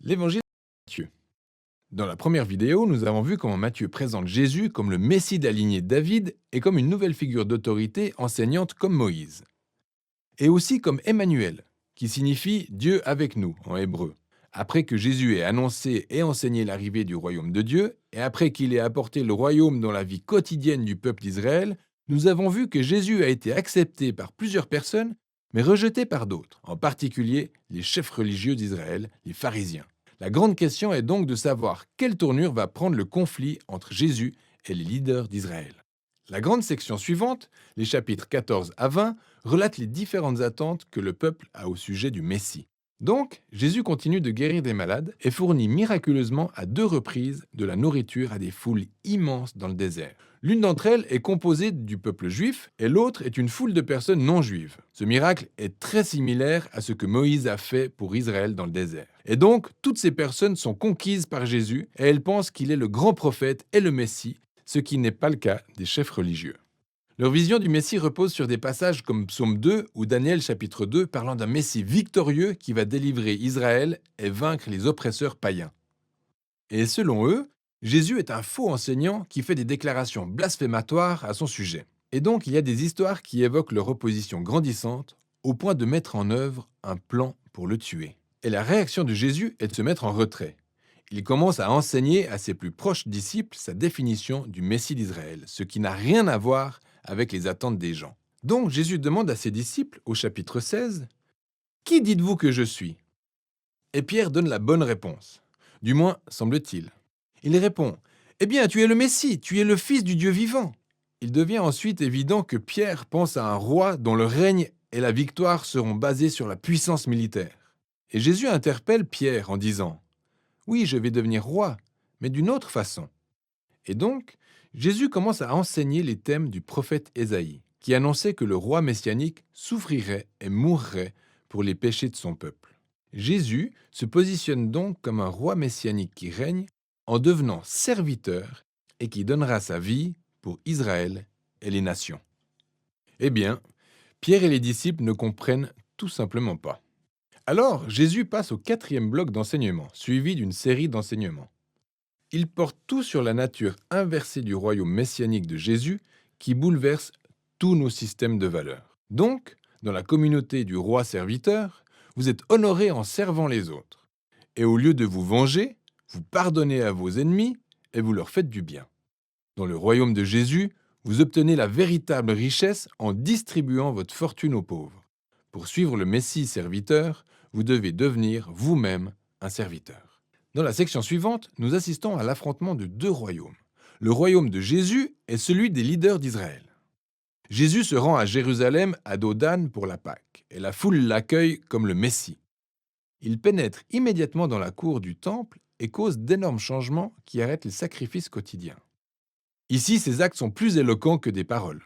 L'évangile de Matthieu. Dans la première vidéo, nous avons vu comment Matthieu présente Jésus comme le Messie de la lignée de David et comme une nouvelle figure d'autorité enseignante comme Moïse. Et aussi comme Emmanuel, qui signifie Dieu avec nous en hébreu. Après que Jésus ait annoncé et enseigné l'arrivée du royaume de Dieu, et après qu'il ait apporté le royaume dans la vie quotidienne du peuple d'Israël, nous avons vu que Jésus a été accepté par plusieurs personnes, mais rejeté par d'autres, en particulier les chefs religieux d'Israël, les pharisiens. La grande question est donc de savoir quelle tournure va prendre le conflit entre Jésus et les leaders d'Israël. La grande section suivante, les chapitres 14 à 20, relate les différentes attentes que le peuple a au sujet du Messie. Donc, Jésus continue de guérir des malades et fournit miraculeusement à 2 reprises de la nourriture à des foules immenses dans le désert. L'une d'entre elles est composée du peuple juif et l'autre est une foule de personnes non juives. Ce miracle est très similaire à ce que Moïse a fait pour Israël dans le désert. Et donc, toutes ces personnes sont conquises par Jésus et elles pensent qu'il est le grand prophète et le Messie, ce qui n'est pas le cas des chefs religieux. Leur vision du Messie repose sur des passages comme Psaume 2 ou Daniel chapitre 2 parlant d'un Messie victorieux qui va délivrer Israël et vaincre les oppresseurs païens. Et selon eux, Jésus est un faux enseignant qui fait des déclarations blasphématoires à son sujet. Et donc il y a des histoires qui évoquent leur opposition grandissante au point de mettre en œuvre un plan pour le tuer. Et la réaction de Jésus est de se mettre en retrait. Il commence à enseigner à ses plus proches disciples sa définition du Messie d'Israël, ce qui n'a rien à voir avec les attentes des gens. Donc Jésus demande à ses disciples, au chapitre 16, « Qui dites-vous que je suis ?» Et Pierre donne la bonne réponse. Du moins, semble-t-il. Il répond, « Eh bien, tu es le Messie, tu es le Fils du Dieu vivant. » Il devient ensuite évident que Pierre pense à un roi dont le règne et la victoire seront basés sur la puissance militaire. Et Jésus interpelle Pierre en disant, « Oui, je vais devenir roi, mais d'une autre façon. » Et donc, Jésus commence à enseigner les thèmes du prophète Ésaïe, qui annonçait que le roi messianique souffrirait et mourrait pour les péchés de son peuple. Jésus se positionne donc comme un roi messianique qui règne en devenant serviteur et qui donnera sa vie pour Israël et les nations. Eh bien, Pierre et les disciples ne comprennent tout simplement pas. Alors, Jésus passe au 4e bloc d'enseignement, suivi d'une série d'enseignements. Il porte tout sur la nature inversée du royaume messianique de Jésus qui bouleverse tous nos systèmes de valeurs. Donc, dans la communauté du roi serviteur, vous êtes honorés en servant les autres. Et au lieu de vous venger, vous pardonnez à vos ennemis et vous leur faites du bien. Dans le royaume de Jésus, vous obtenez la véritable richesse en distribuant votre fortune aux pauvres. Pour suivre le Messie serviteur, vous devez devenir vous-même un serviteur. Dans la section suivante, nous assistons à l'affrontement de 2 royaumes. Le royaume de Jésus est celui des leaders d'Israël. Jésus se rend à Jérusalem à dos d'âne pour la Pâque, et la foule l'accueille comme le Messie. Il pénètre immédiatement dans la cour du temple et cause d'énormes changements qui arrêtent les sacrifices quotidiens. Ici, ses actes sont plus éloquents que des paroles.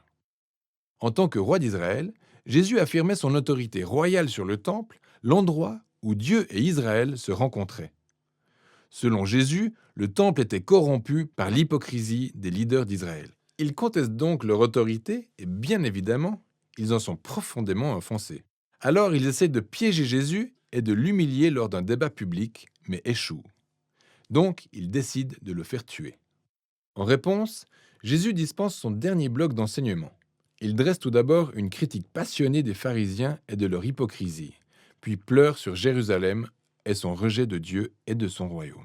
En tant que roi d'Israël, Jésus affirmait son autorité royale sur le temple, l'endroit où Dieu et Israël se rencontraient. Selon Jésus, le temple était corrompu par l'hypocrisie des leaders d'Israël. Ils contestent donc leur autorité et bien évidemment, ils en sont profondément offensés. Alors ils essaient de piéger Jésus et de l'humilier lors d'un débat public, mais échouent. Donc ils décident de le faire tuer. En réponse, Jésus dispense son dernier bloc d'enseignement. Il dresse tout d'abord une critique passionnée des pharisiens et de leur hypocrisie, puis pleure sur Jérusalem et son rejet de Dieu et de son royaume.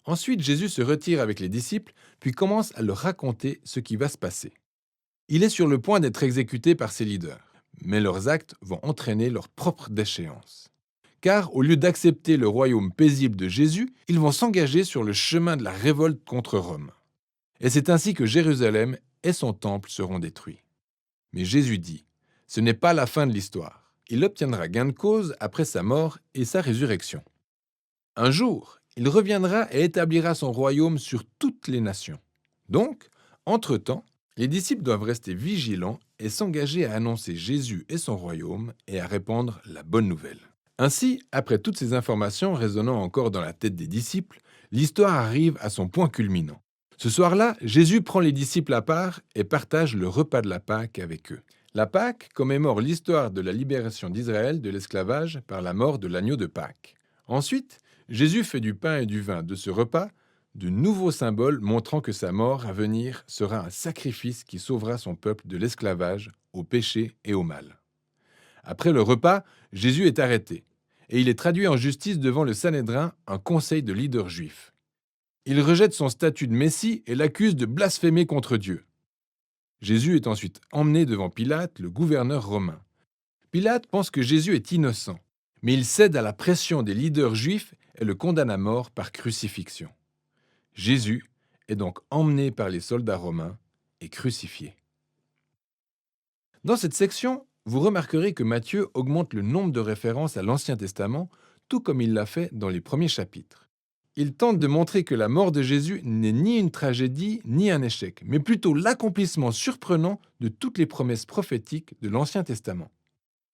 Ensuite, Jésus se retire avec les disciples, puis commence à leur raconter ce qui va se passer. Il est sur le point d'être exécuté par ses leaders, mais leurs actes vont entraîner leur propre déchéance. Car au lieu d'accepter le royaume paisible de Jésus, ils vont s'engager sur le chemin de la révolte contre Rome. Et c'est ainsi que Jérusalem et son temple seront détruits. Mais Jésus dit, ce n'est pas la fin de l'histoire. Il obtiendra gain de cause après sa mort et sa résurrection. Un jour, il reviendra et établira son royaume sur toutes les nations. Donc, entre-temps, les disciples doivent rester vigilants et s'engager à annoncer Jésus et son royaume et à répandre la bonne nouvelle. Ainsi, après toutes ces informations résonnant encore dans la tête des disciples, l'histoire arrive à son point culminant. Ce soir-là, Jésus prend les disciples à part et partage le repas de la Pâque avec eux. La Pâque commémore l'histoire de la libération d'Israël de l'esclavage par la mort de l'agneau de Pâque. Ensuite, Jésus fait du pain et du vin de ce repas de nouveaux symboles montrant que sa mort à venir sera un sacrifice qui sauvera son peuple de l'esclavage, au péché et au mal. Après le repas, Jésus est arrêté et il est traduit en justice devant le Sanhédrin, un conseil de leaders juifs. Il rejette son statut de Messie et l'accuse de blasphémer contre Dieu. Jésus est ensuite emmené devant Pilate, le gouverneur romain. Pilate pense que Jésus est innocent, mais il cède à la pression des leaders juifs et le condamne à mort par crucifixion. Jésus est donc emmené par les soldats romains et crucifié. Dans cette section, vous remarquerez que Matthieu augmente le nombre de références à l'Ancien Testament, tout comme il l'a fait dans les premiers chapitres. Il tente de montrer que la mort de Jésus n'est ni une tragédie ni un échec, mais plutôt l'accomplissement surprenant de toutes les promesses prophétiques de l'Ancien Testament.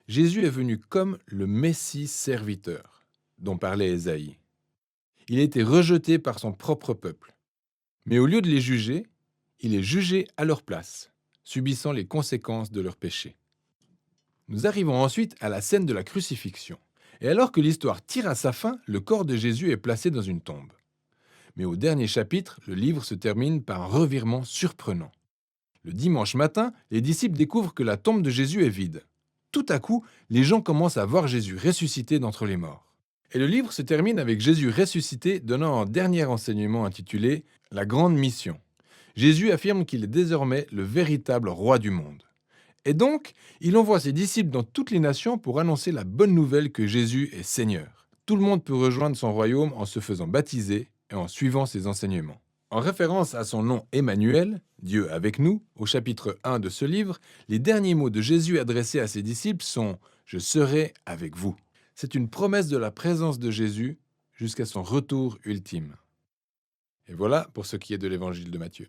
Jésus est venu comme le Messie serviteur, dont parlait Ésaïe. Il a été rejeté par son propre peuple. Mais au lieu de les juger, il est jugé à leur place, subissant les conséquences de leurs péchés. Nous arrivons ensuite à la scène de la crucifixion. Et alors que l'histoire tire à sa fin, le corps de Jésus est placé dans une tombe. Mais au dernier chapitre, le livre se termine par un revirement surprenant. Le dimanche matin, les disciples découvrent que la tombe de Jésus est vide. Tout à coup, les gens commencent à voir Jésus ressuscité d'entre les morts. Et le livre se termine avec Jésus ressuscité donnant un dernier enseignement intitulé « La grande mission ». Jésus affirme qu'il est désormais le véritable roi du monde. Et donc, il envoie ses disciples dans toutes les nations pour annoncer la bonne nouvelle que Jésus est Seigneur. Tout le monde peut rejoindre son royaume en se faisant baptiser et en suivant ses enseignements. En référence à son nom Emmanuel, Dieu avec nous, au chapitre 1 de ce livre, les derniers mots de Jésus adressés à ses disciples sont « Je serai avec vous ». C'est une promesse de la présence de Jésus jusqu'à son retour ultime. Et voilà pour ce qui est de l'évangile de Matthieu.